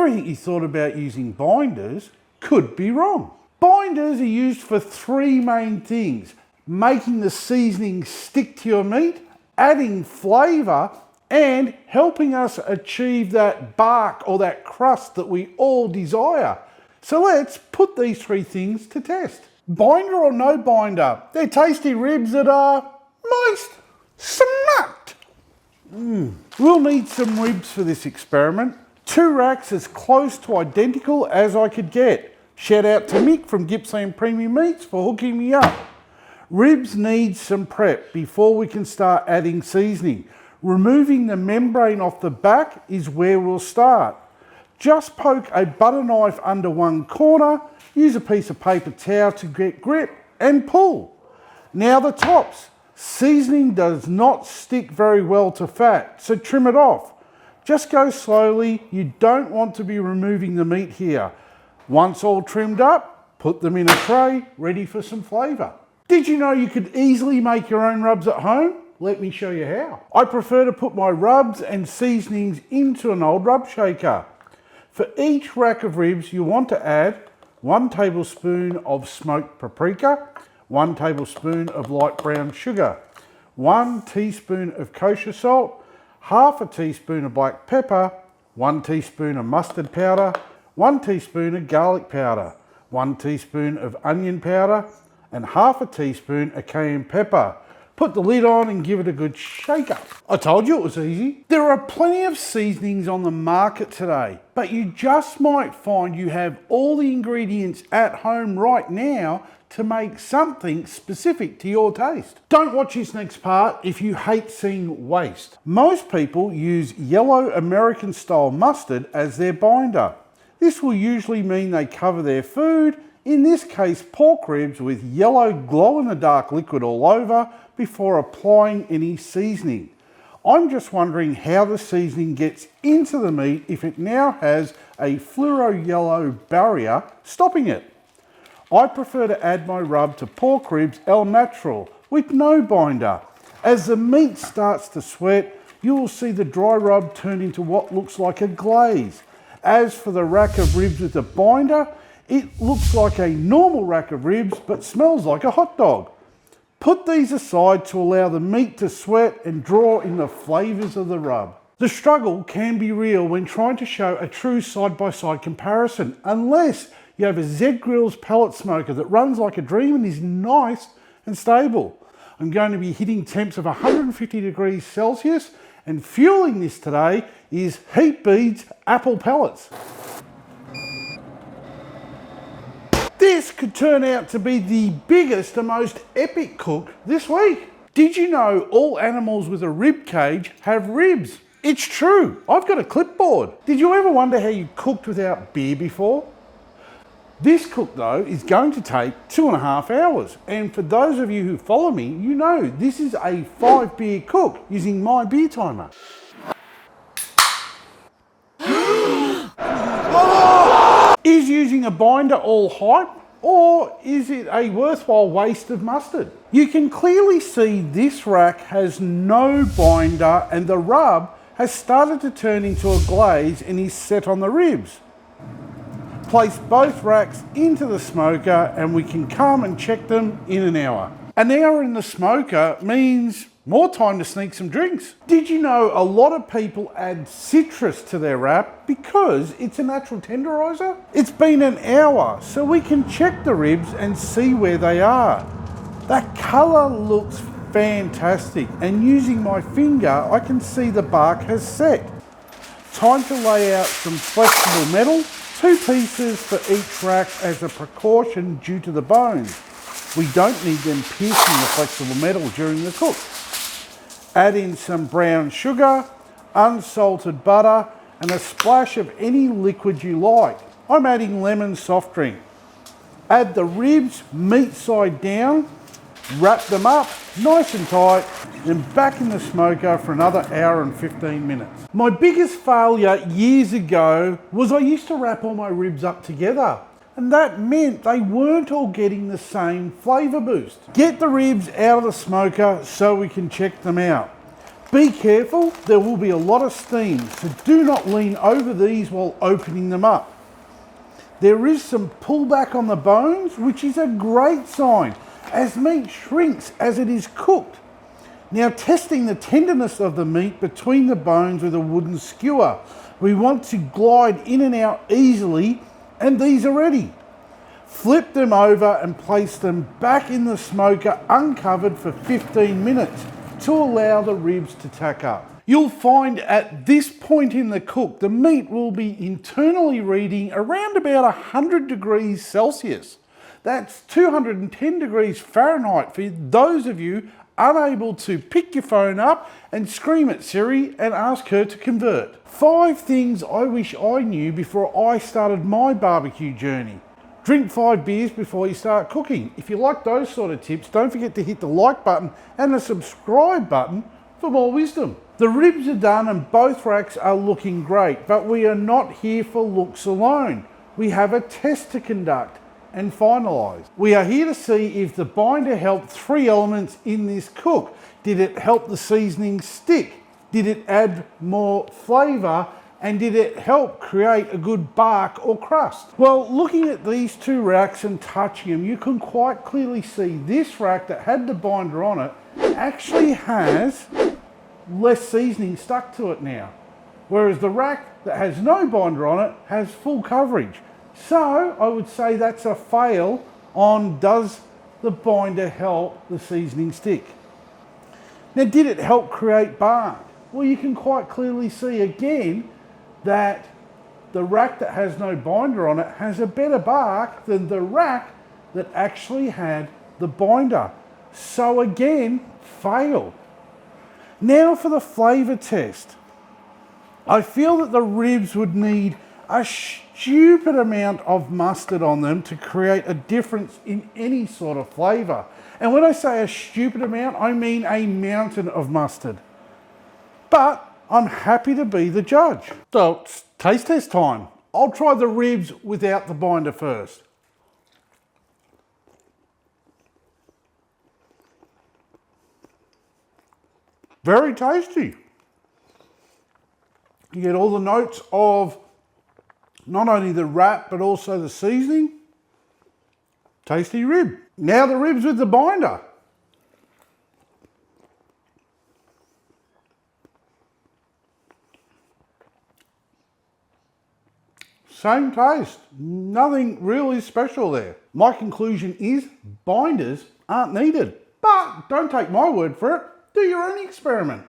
everything you thought about using binders could be wrong. Binders are used for three main things: making the seasoning stick to your meat, adding flavour, and helping us achieve that bark or that crust that we all desire. So let's put these three things to test. Binder or no binder, they're tasty ribs that are moist, smoked. We'll need some ribs for this experiment. 2 racks as close to identical as I could get. Shout out to Mick from Gippsland Premium Meats for hooking me up. Ribs need some prep before we can start adding seasoning. Removing the membrane off the back is where we'll start. Just poke a butter knife under one corner, use a piece of paper towel to get grip and pull. Now the tops. Seasoning does not stick very well to fat, so trim it off. Just go slowly, you don't want to be removing the meat here. Once all trimmed up, put them in a tray, ready for some flavour. Did you know you could easily make your own rubs at home? Let me show you how. I prefer to put my rubs and seasonings into an old rub shaker. For each rack of ribs, you want to add 1 tablespoon of smoked paprika, 1 tablespoon of light brown sugar, 1 teaspoon of kosher salt, half a teaspoon of black pepper, 1 teaspoon of mustard powder, 1 teaspoon of garlic powder, 1 teaspoon of onion powder, and half a teaspoon of cayenne pepper. Put the lid on and give it a good shake up. I told you it was easy. There are plenty of seasonings on the market today, but you just might find you have all the ingredients at home right now to make something specific to your taste. Don't watch this next part if you hate seeing waste. Most people use yellow American style mustard as their binder. This will usually mean they cover their food, in this case pork ribs, with yellow glow-in-the-dark liquid all over before applying any seasoning. I'm just wondering how the seasoning gets into the meat if it now has a fluoro yellow barrier stopping it. I prefer to add my rub to pork ribs al natural with no binder. As the meat starts to sweat, you will see the dry rub turn into what looks like a glaze. As for the rack of ribs with a binder, it looks like a normal rack of ribs but smells like a hot dog. Put these aside to allow the meat to sweat and draw in the flavours of the rub. The struggle can be real when trying to show a true side-by-side comparison, unless you have a Z Grills pellet smoker that runs like a dream and is nice and stable. I'm going to be hitting temps of 150 degrees Celsius, and fueling this today is Heat Beads apple pellets. This could turn out to be the biggest and most epic cook this week. Did you know all animals with a rib cage have ribs? It's true, I've got a clipboard. Did you ever wonder how you cooked without beer before? This cook though is going to take 2.5 hours. And for those of you who follow me, you know this is a 5 beer cook using my beer timer. Is using a binder all hype, or is it a worthwhile waste of mustard? You can clearly see this rack has no binder and the rub has started to turn into a glaze and is set on the ribs. Place both racks into the smoker and we can come and check them in an hour. An hour in the smoker means more time to sneak some drinks. Did you know a lot of people add citrus to their wrap because it's a natural tenderizer? It's been an hour, so we can check the ribs and see where they are. That colour looks fantastic, and using my finger, I can see the bark has set. Time to lay out some flexible metal, 2 pieces for each rack as a precaution due to the bones. We don't need them piercing the flexible metal during the cook. Add in some brown sugar, unsalted butter, and a splash of any liquid you like. I'm adding lemon soft drink. Add the ribs meat side down, wrap them up nice and tight, then back in the smoker for another hour and 15 minutes. My biggest failure years ago was I used to wrap all my ribs up together, and that meant they weren't all getting the same flavour boost. Get the ribs out of the smoker so we can check them out. Be careful, there will be a lot of steam, so do not lean over these while opening them up. There is some pullback on the bones, which is a great sign, as meat shrinks as it is cooked. Now, testing the tenderness of the meat between the bones with a wooden skewer. We want to glide in and out easily, and these are ready. Flip them over and place them back in the smoker uncovered for 15 minutes to allow the ribs to tack up. You'll find at this point in the cook, the meat will be internally reading around about 100 degrees Celsius. That's 210 degrees Fahrenheit for those of you unable to pick your phone up and scream at Siri and ask her to convert. 5 things I wish I knew before I started my barbecue journey. Drink 5 beers before you start cooking. If you like those sort of tips, don't forget to hit the like button and the subscribe button for more wisdom. The ribs are done and both racks are looking great, but we are not here for looks alone. We have a test to conduct and finalise. We are here to see if the binder helped 3 elements in this cook. Did it help the seasoning stick? Did it add more flavour? And did it help create a good bark or crust? Well, looking at these 2 racks and touching them, you can quite clearly see this rack that had the binder on it actually has less seasoning stuck to it now. Whereas the rack that has no binder on it has full coverage. So I would say that's a fail on does the binder help the seasoning stick. Now, did it help create bark? Well, you can quite clearly see again that the rack that has no binder on it has a better bark than the rack that actually had the binder. So again, fail. Now for the flavour test. I feel that the ribs would need a stupid amount of mustard on them to create a difference in any sort of flavour. And when I say a stupid amount, I mean a mountain of mustard. But I'm happy to be the judge. So it's taste test time. I'll try the ribs without the binder first. Very tasty. You get all the notes of not only the wrap, but also the seasoning. Tasty rib. Now the ribs with the binder. Same taste, nothing really special there. My conclusion is binders aren't needed, but don't take my word for it, do your own experiment.